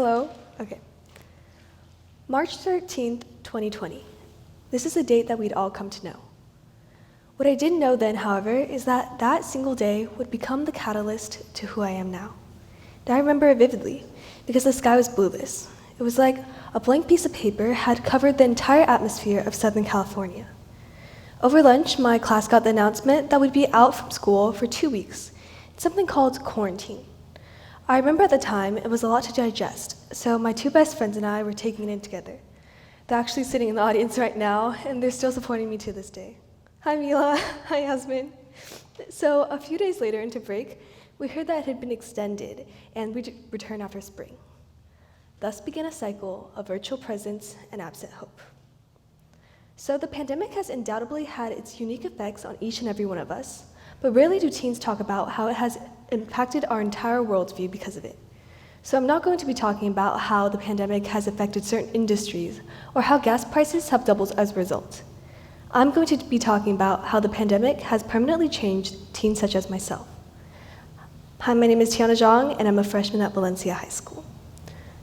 Hello? Okay. March 13th, 2020. This is a date that we'd all come to know. What I didn't know then, however, is that that single day would become the catalyst to who I am now. And I remember it vividly, because the sky was blueless. It was like a blank piece of paper had covered the entire atmosphere of Southern California. Over lunch, my class got the announcement that we'd be out from school for 2 weeks, something called quarantine. I remember at the time it was a lot to digest, so my two best friends and I were taking it in together. They're actually sitting in the audience right now, and they're still supporting me to this day. Hi Mila, hi Yasmin. So a few days later into break, we heard that it had been extended and we'd return after spring. Thus began a cycle of virtual presence and absent hope. So the pandemic has undoubtedly had its unique effects on each and every one of us, but rarely do teens talk about how it has impacted our entire worldview because of it. So I'm not going to be talking about how the pandemic has affected certain industries or how gas prices have doubled as a result. I'm going to be talking about how the pandemic has permanently changed teens such as myself. Hi, my name is Tiana Zhang, and I'm a freshman at Valencia High School.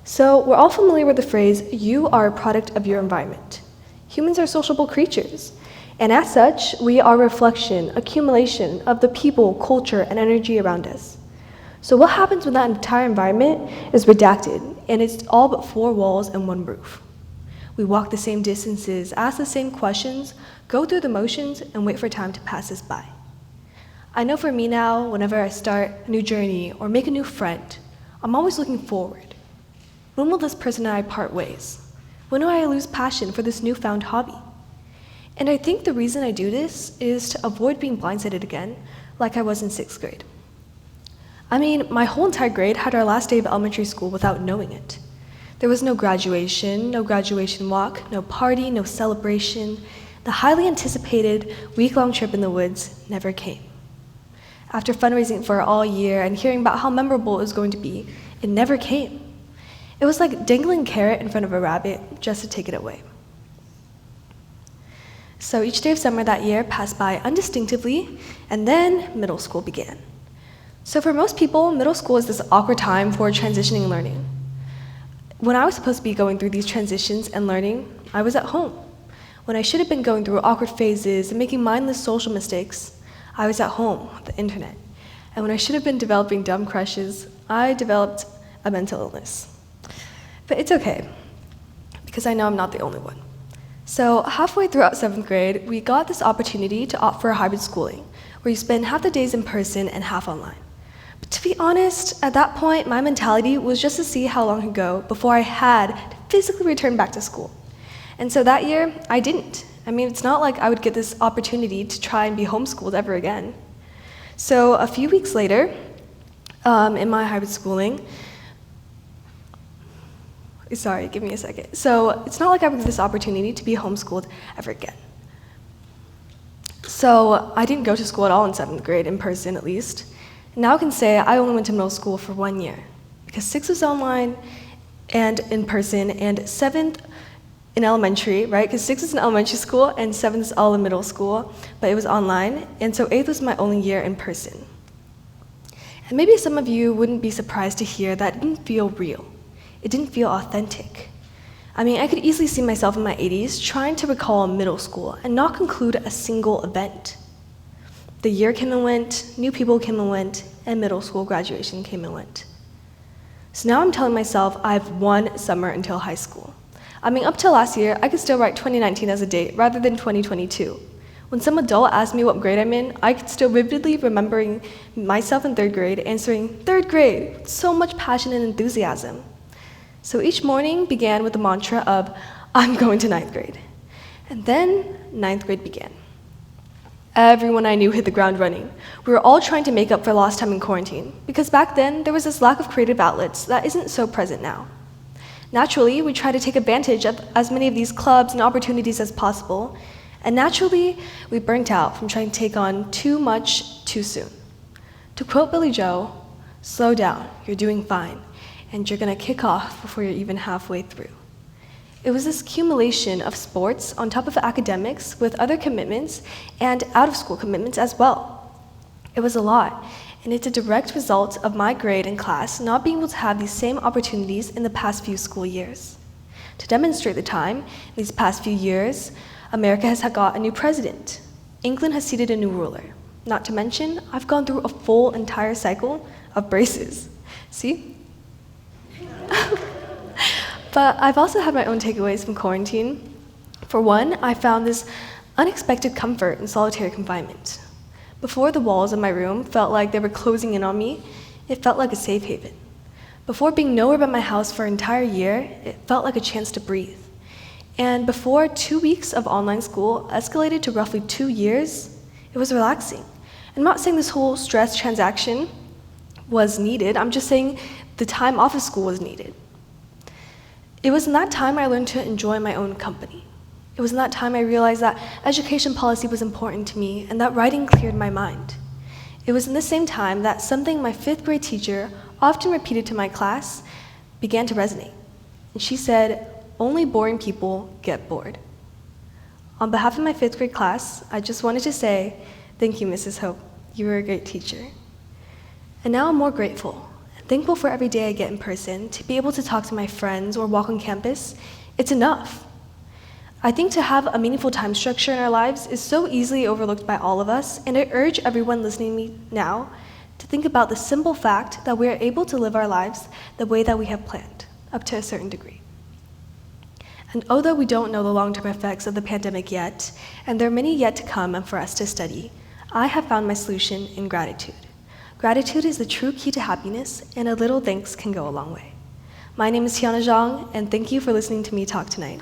So we're all familiar with the phrase, you are a product of your environment. Humans are sociable creatures, and as such, we are a reflection, accumulation of the people, culture, and energy around us. So what happens when that entire environment is redacted, and it's all but four walls and one roof? We walk the same distances, ask the same questions, go through the motions, and wait for time to pass us by. I know for me now, whenever I start a new journey or make a new friend, I'm always looking forward. When will this person and I part ways? When do I lose passion for this newfound hobby? And I think the reason I do this is to avoid being blindsided again, like I was in 6th grade. I mean, my whole entire grade had our last day of elementary school without knowing it. There was no graduation walk, no party, no celebration. The highly anticipated week-long trip in the woods never came. After fundraising for all year and hearing about how memorable it was going to be, it never came. It was like dangling a carrot in front of a rabbit just to take it away. So each day of summer that year passed by undistinctively, and then middle school began. So for most people, middle school is this awkward time for transitioning and learning. When I was supposed to be going through these transitions and learning, I was at home. When I should have been going through awkward phases and making mindless social mistakes, I was at home with the internet. And when I should have been developing dumb crushes, I developed a mental illness. But it's okay, because I know I'm not the only one. So halfway throughout 7th grade, we got this opportunity to opt for a hybrid schooling, where you spend half the days in person and half online. But to be honest, at that point, my mentality was just to see how long it could go before I had to physically return back to school. And so that year, I didn't. I mean, it's not like I would get this opportunity to try and be homeschooled ever again. So a few weeks later, in my hybrid schooling, sorry, give me a second. So it's not like I would get this opportunity to be homeschooled ever again. So I didn't go to school at all in 7th grade, in person at least. Now I can say I only went to middle school for 1 year, because 6th was online and in person, and 7th in elementary, right? Because 6th is an elementary school and 7th is all in middle school, but it was online, and so 8th was my only year in person. And maybe some of you wouldn't be surprised to hear that it didn't feel real. It didn't feel authentic. I mean, I could easily see myself in my 80s trying to recall middle school and not conclude a single event. The year came and went, new people came and went, and middle school graduation came and went. So now I'm telling myself I have 1 summer until high school. I mean, up till last year, I could still write 2019 as a date rather than 2022. When some adult asked me what grade I'm in, I could still vividly remembering myself in 3rd grade answering, 3rd grade, with so much passion and enthusiasm. So each morning began with the mantra of, I'm going to 9th grade. And then 9th grade began. Everyone I knew hit the ground running. We were all trying to make up for lost time in quarantine, because back then there was this lack of creative outlets that isn't so present now. Naturally, we tried to take advantage of as many of these clubs and opportunities as possible, and naturally, we burnt out from trying to take on too much too soon. To quote Billy Joe, slow down, you're doing fine, and you're gonna kick off before you're even halfway through. It was this accumulation of sports on top of academics with other commitments and out-of-school commitments as well. It was a lot, and it's a direct result of my grade and class not being able to have these same opportunities in the past few school years. To demonstrate the time, in these past few years, America has got a new president. England has seated a new ruler. Not to mention, I've gone through a full entire cycle of braces. See? But I've also had my own takeaways from quarantine. For one, I found this unexpected comfort in solitary confinement. Before, the walls of my room felt like they were closing in on me. It felt like a safe haven. Before being nowhere but my house for an entire year, it felt like a chance to breathe. And before 2 weeks of online school escalated to roughly 2 years, it was relaxing. I'm not saying this whole stress transaction was needed, I'm just saying the time off of school was needed. It was in that time I learned to enjoy my own company. It was in that time I realized that education policy was important to me and that writing cleared my mind. It was in the same time that something my 5th grade teacher often repeated to my class began to resonate. And she said, "Only boring people get bored." On behalf of my 5th grade class, I just wanted to say, thank you, Mrs. Hope. You were a great teacher. And now I'm more grateful. Thankful for every day I get in person, to be able to talk to my friends or walk on campus. It's enough. I think to have a meaningful time structure in our lives is so easily overlooked by all of us, and I urge everyone listening to me now to think about the simple fact that we are able to live our lives the way that we have planned, up to a certain degree. And although we don't know the long-term effects of the pandemic yet, and there are many yet to come and for us to study, I have found my solution in gratitude. Gratitude is the true key to happiness, and a little thanks can go a long way. My name is Tiana Zhang, and thank you for listening to me talk tonight.